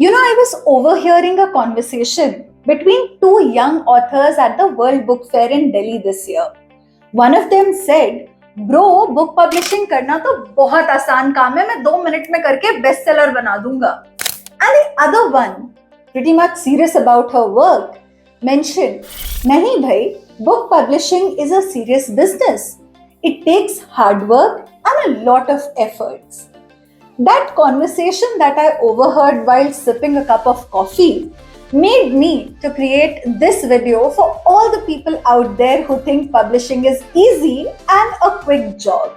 I was overhearing a conversation between two young authors at the World Book Fair in Delhi this year. One of them said, "Bro, book publishing करना तो बहुत आसान काम है, मैं 2 minute में करके बेस्ट सेलर बना दूंगा." And the other one, pretty much serious about her work, mentioned, "नहीं भाई, book publishing is a serious business. It takes hard work and a lot of efforts." That conversation that I overheard while sipping a cup of coffee made me to create this video for all the people out there who think publishing is easy and a quick job.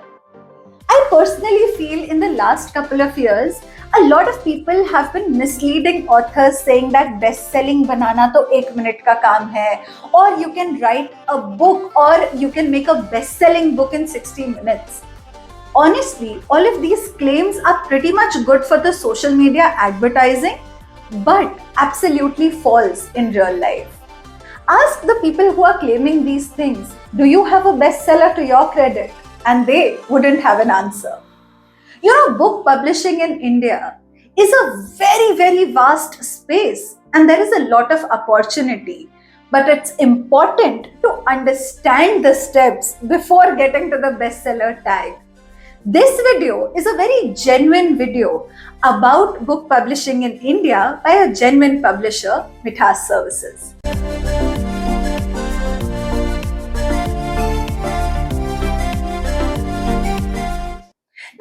I personally feel in the last couple of years, a lot of people have been misleading authors saying that best-selling banana to 1 minute ka kaam hai, or you can write a book or you can make a best-selling book in 60 minutes. Honestly, all of these claims are pretty much good for the social media advertising, but absolutely false in real life. Ask the people who are claiming these things, do you have a bestseller to your credit? And they wouldn't have an answer. Book publishing in India is a very, very vast space and there is a lot of opportunity. But it's important to understand the steps before getting to the bestseller tag. This video is a very genuine video about book publishing in India by a genuine publisher, Mithaas Services.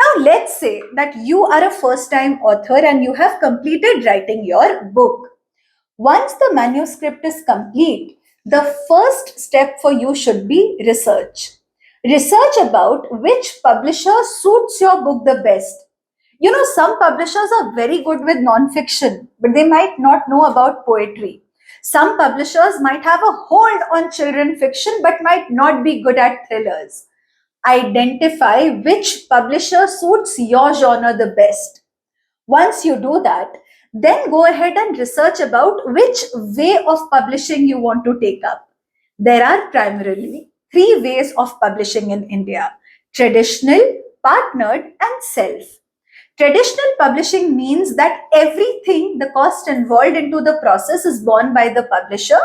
Now, let's say that you are a first-time author and you have completed writing your book. Once the manuscript is complete, the first step for you should be research. Research about which publisher suits your book the best. Some publishers are very good with non-fiction, but they might not know about poetry. Some publishers might have a hold on children fiction, but might not be good at thrillers. Identify which publisher suits your genre the best. Once you do that, then go ahead and research about which way of publishing you want to take up. There are primarily three ways of publishing in India: traditional, partnered, and self. Traditional publishing means that everything, the cost involved into the process is borne by the publisher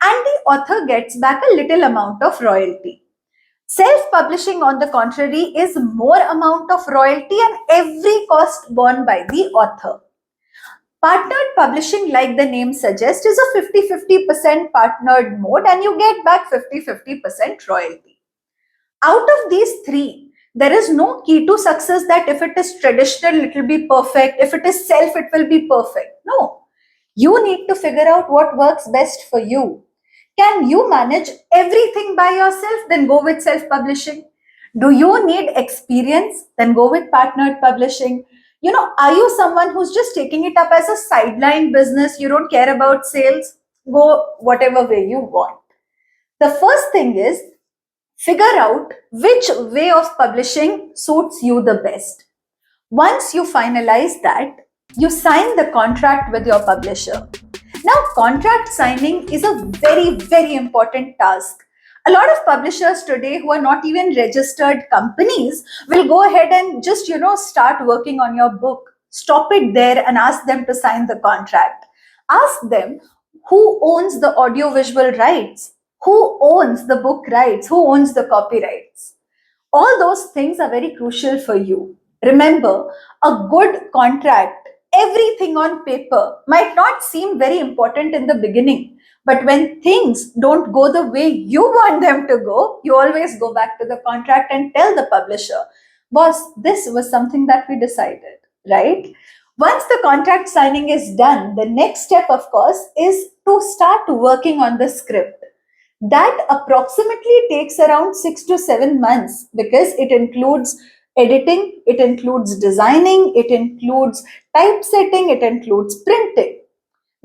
and the author gets back a little amount of royalty. Self-publishing, on the contrary, is more amount of royalty and every cost borne by the author. Partnered publishing, like the name suggests, is a 50-50% partnered mode and you get back 50-50% royalty. Out of these three, there is no key to success that if it is traditional, it will be perfect. If it is self, it will be perfect. No. You need to figure out what works best for you. Can you manage everything by yourself? Then go with self-publishing. Do you need experience? Then go with partnered publishing. Are you someone who's just taking it up as a sideline business? You don't care about sales? Go whatever way you want. The first thing is figure out which way of publishing suits you the best. Once you finalize that, you sign the contract with your publisher. Now, contract signing is a very, very important task. A lot of publishers today who are not even registered companies will go ahead and just, start working on your book. Stop it there and ask them to sign the contract. Ask them who owns the audiovisual rights, who owns the book rights, who owns the copyrights. All those things are very crucial for you. Remember, a good contract, everything on paper, might not seem very important in the beginning. But when things don't go the way you want them to go, you always go back to the contract and tell the publisher, boss, this was something that we decided, right? Once the contract signing is done, the next step, of course, is to start working on the script. That approximately takes around 6 to 7 months because it includes editing, it includes designing, it includes typesetting, it includes printing.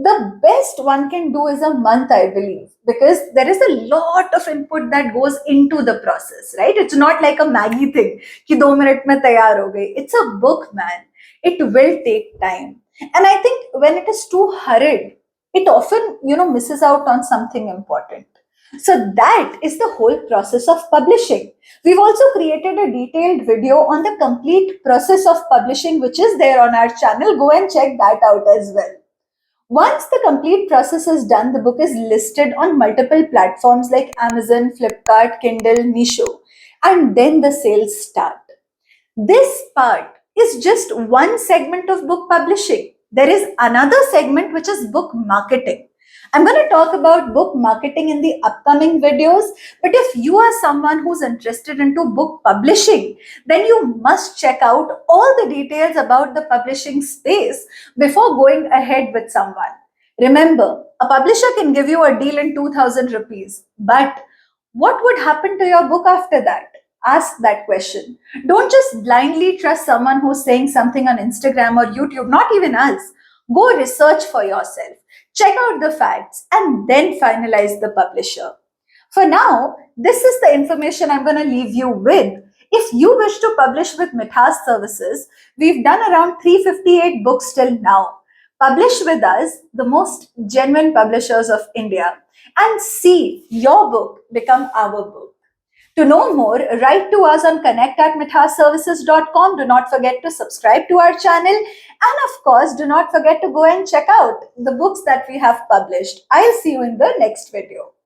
The best one can do is a month, I believe, because there is a lot of input that goes into the process, right? It's not like a Maggie thing, ki 2 minute mein taiyar ho gayi. It's a book, man. It will take time. And I think when it is too hurried, it often, misses out on something important. So that is the whole process of publishing. We've also created a detailed video on the complete process of publishing, which is there on our channel. Go and check that out as well. Once the complete process is done, the book is listed on multiple platforms like Amazon, Flipkart, Kindle, Meesho, and then the sales start. This part is just one segment of book publishing. There is another segment which is book marketing. I'm going to talk about book marketing in the upcoming videos, but if you are someone who's interested into book publishing, then you must check out all the details about the publishing space before going ahead with someone. Remember, a publisher can give you a deal in 2000 rupees, but what would happen to your book after that? Ask that question. Don't just blindly trust someone who's saying something on Instagram or YouTube, not even us. Go research for yourself, check out the facts, and then finalize the publisher. For now, this is the information I'm going to leave you with. If you wish to publish with Mithaas Services, we've done around 358 books till now. Publish with us, the most genuine publishers of India, and see your book become our book. To know more, write to us on connect@mithaasservices.com. Do not forget to subscribe to our channel. And of course, do not forget to go and check out the books that we have published. I'll see you in the next video.